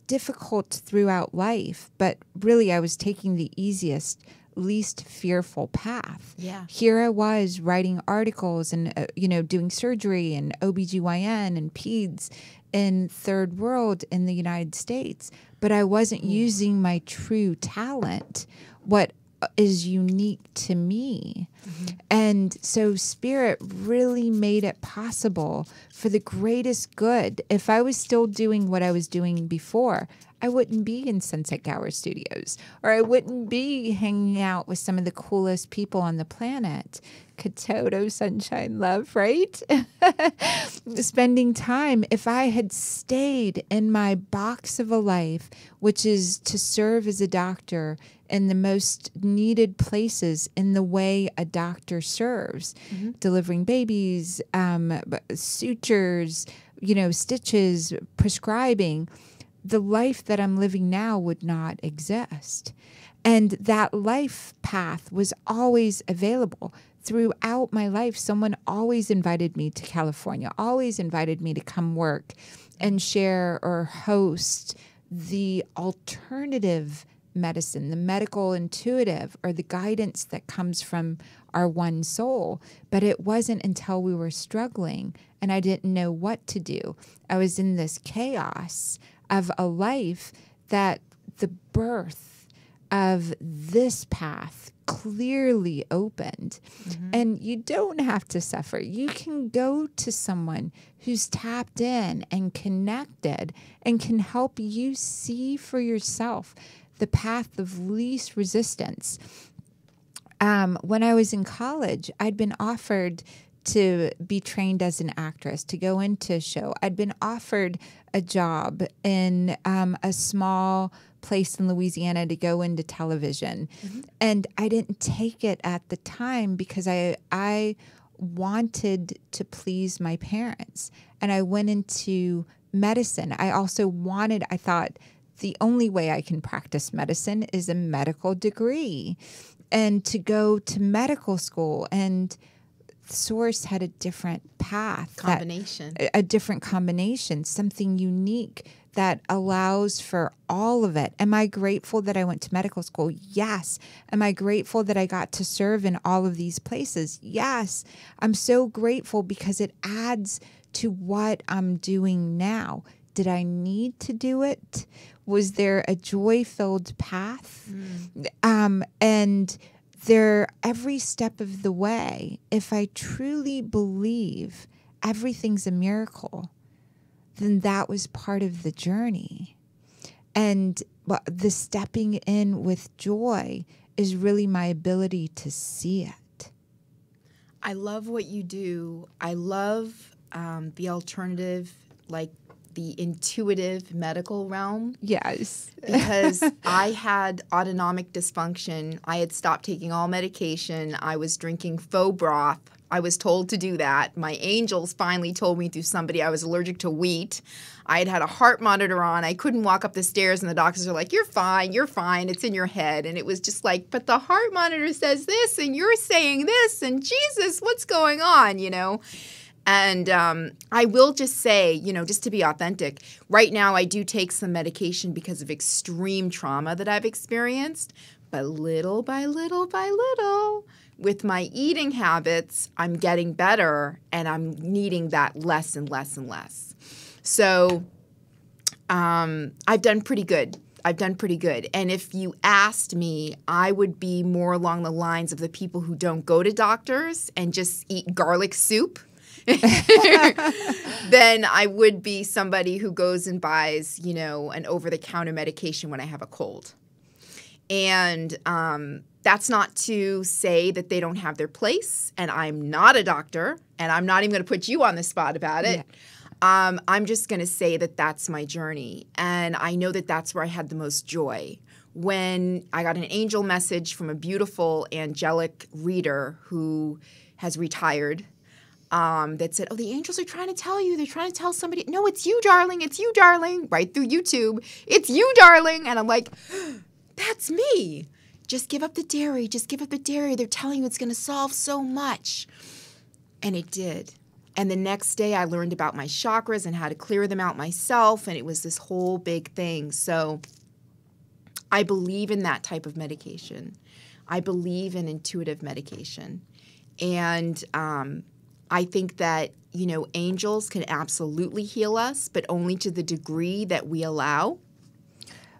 difficult throughout life, but really I was taking the easiest, least fearful path. Yeah. Here I was writing articles and, doing surgery and OBGYN and peds in third world in the United States, but I wasn't using my true talent, what is unique to me. And so Spirit really made it possible for the greatest good. If I was still doing what I was doing before, I wouldn't be in Sunset Gower Studios, or I wouldn't be hanging out with some of the coolest people on the planet. Katoto, sunshine, love, right? Spending time. If I had stayed in my box of a life, which is to serve as a doctor in the most needed places in the way a doctor serves, delivering babies, sutures, stitches, prescribing, the life that I'm living now would not exist. And that life path was always available. Throughout my life, someone always invited me to California, always invited me to come work and share or host the alternative medicine, the medical intuitive, or the guidance that comes from our one soul. But it wasn't until we were struggling and I didn't know what to do. I was in this chaos of a life that the birth of this path clearly opened. And you don't have to suffer. You can go to someone who's tapped in and connected and can help you see for yourself the path of least resistance. When I was in college, I'd been offered to be trained as an actress, to go into a show. I'd been offered a job in a small place in Louisiana to go into television. And I didn't take it at the time because I wanted to please my parents. And I went into medicine. I thought the only way I can practice medicine is a medical degree. And to go to medical school and source had a different path. Combination. A different combination, something unique that allows for all of it. Am I grateful that I went to medical school? Yes. Am I grateful that I got to serve in all of these places? Yes. I'm so grateful because it adds to what I'm doing now. Did I need to do it? Was there a joy-filled path? And there, every step of the way, if I truly believe everything's a miracle, then that was part of the journey. And the stepping in with joy is really my ability to see it. I love what you do. I love the alternative, like the intuitive medical realm. Yes. Because I had autonomic dysfunction. I had stopped taking all medication. I was drinking faux broth. I was told to do that. My angels finally told me through somebody I was allergic to wheat. I had a heart monitor on. I couldn't walk up the stairs, and the doctors are like, you're fine, it's in your head. And it was just like, but the heart monitor says this, and you're saying this, and Jesus, what's going on, you know? And I will just say, you know, just to be authentic, right now I do take some medication because of extreme trauma that I've experienced. But little by little by little, with my eating habits, I'm getting better, and I'm needing that less and less and less. So I've done pretty good. And if you asked me, I would be more along the lines of the people who don't go to doctors and just eat garlic soup. Then I would be somebody who goes and buys, you know, an over-the-counter medication when I have a cold. And that's not to say that they don't have their place, and I'm not a doctor, and I'm not even going to put you on the spot about it. Yeah. I'm just going to say that that's my journey, and I know that that's where I had the most joy. When I got an angel message from a beautiful angelic reader who has retired, that said, oh, the angels are trying to tell you. They're trying to tell somebody. No, it's you, darling. It's you, darling. Right through YouTube. It's you, darling. And I'm like, that's me. Just give up the dairy. Just give up the dairy. They're telling you it's going to solve so much. And it did. And the next day I learned about my chakras and how to clear them out myself. And it was this whole big thing. So I believe in that type of medication. I believe in intuitive medication. And I think that, you know, angels can absolutely heal us, but only to the degree that we allow.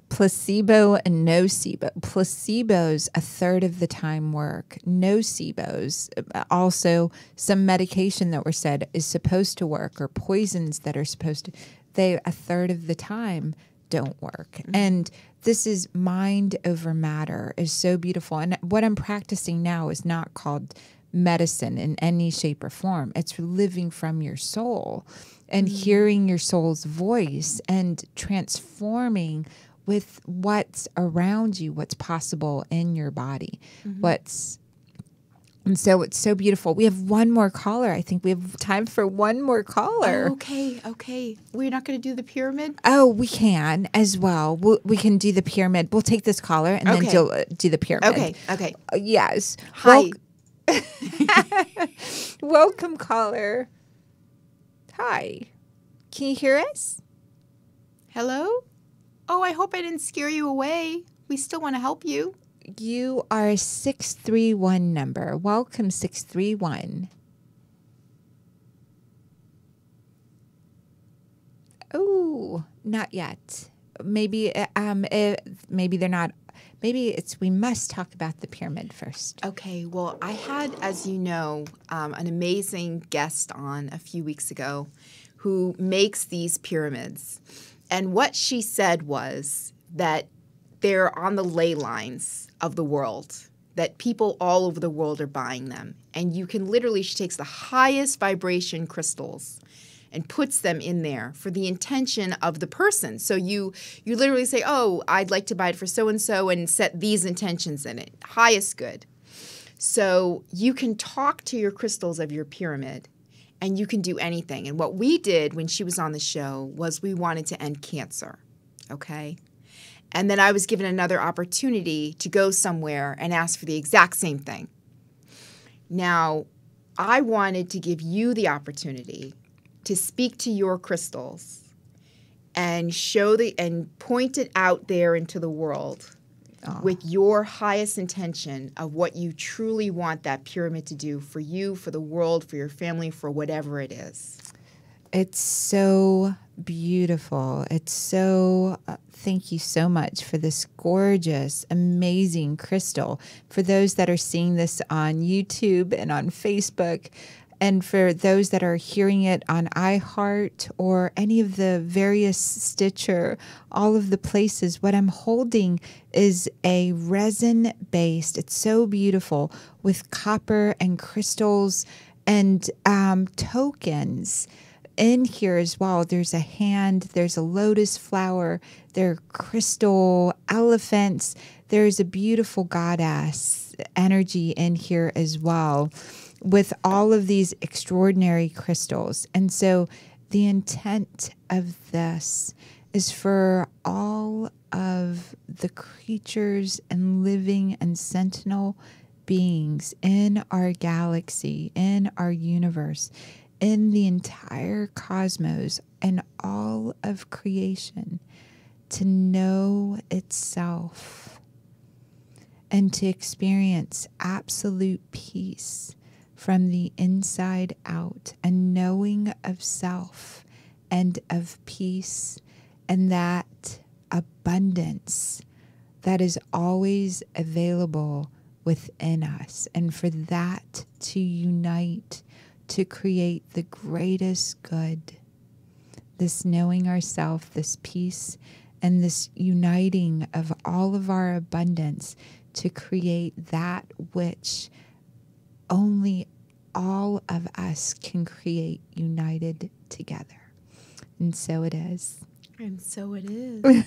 Placebo and nocebo. Placebos a third of the time work. Nocebos, also some medication that were said is supposed to work, or poisons that are supposed to, they a third of the time don't work. Mm-hmm. And this is mind over matter is so beautiful. And what I'm practicing now is not called medicine in any shape or form. It's living from your soul and hearing your soul's voice and transforming with what's around you, what's possible in your body. And so it's so beautiful. We have one more caller. I think we have time for one more caller. Oh, okay. We're not going to do the pyramid? Oh, we can as well. We can do the pyramid. We'll take this caller and then do the pyramid. Okay. Yes. Hi. Welcome, caller. Hi. Can you hear us? Hello? Oh, I hope I didn't scare you away. We still want to help you. You are a 631 number. Welcome, 631. Oh, not yet. Maybe maybe they're not. Maybe it's we must talk about the pyramid first. Okay. Well, I had, as you know, an amazing guest on a few weeks ago who makes these pyramids. And what she said was that they're on the ley lines of the world, that people all over the world are buying them. And you can literally, she takes the highest vibration crystals and puts them in there for the intention of the person. So you literally say, oh, I'd like to buy it for so-and-so and set these intentions in it. Highest good. So you can talk to your crystals of your pyramid and you can do anything. And what we did when she was on the show was we wanted to end cancer, okay? And then I was given another opportunity to go somewhere and ask for the exact same thing. Now, I wanted to give you the opportunity to speak to your crystals and point it out there into the world with your highest intention of what you truly want that pyramid to do for you, for the world, for your family, for whatever it is. It's so beautiful. It's so, thank you so much for this gorgeous, amazing crystal. For those that are seeing this on YouTube and on Facebook, and for those that are hearing it on iHeart or any of the various Stitcher, all of the places, what I'm holding is a resin-based, it's so beautiful, with copper and crystals and tokens in here as well. There's a hand, there's a lotus flower, there are crystal elephants, there's a beautiful goddess energy in here as well, with all of these extraordinary crystals. And so the intent of this is for all of the creatures and living and sentinel beings in our galaxy, in our universe, in the entire cosmos and all of creation to know itself and to experience absolute peace from the inside out, and knowing of self and of peace and that abundance that is always available within us. And for that to unite to create the greatest good, this knowing ourself, this peace, and this uniting of all of our abundance to create that which only all of us can create united together. And so it is. And so it is.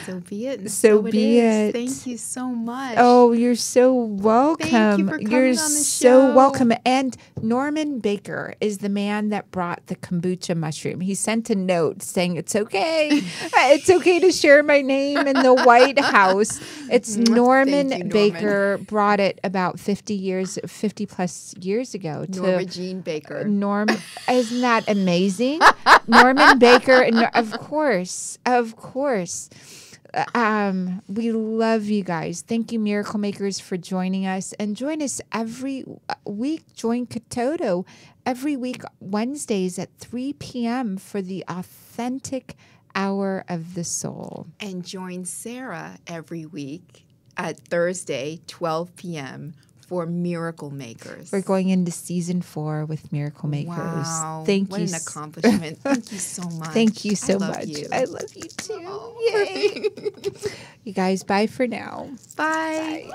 So be it. And so be it. Thank you so much. Oh, you're so welcome. Thank you for coming You're on the so show. welcome. And Norman Baker is the man that brought the kombucha mushroom. He sent a note saying it's okay. It's okay to share my name in the White House. It's Norman Baker brought it about 50 plus years ago. Norma Jean Baker. Isn't that amazing? Norman Baker, and of course. We love you guys. Thank you, Miracle Makers, for joining us. And join us every week. Join Katoto every week, Wednesdays at 3 p.m. for the Authentic Hour of the Soul. And join Sarah every week at Thursday, 12 p.m. for Miracle Makers. We're going into season 4 with Miracle Makers. Wow. Thank what you. What an accomplishment. Thank you so much. Thank you so much. You. I love you too. Oh. Yay. You guys, bye for now. Bye.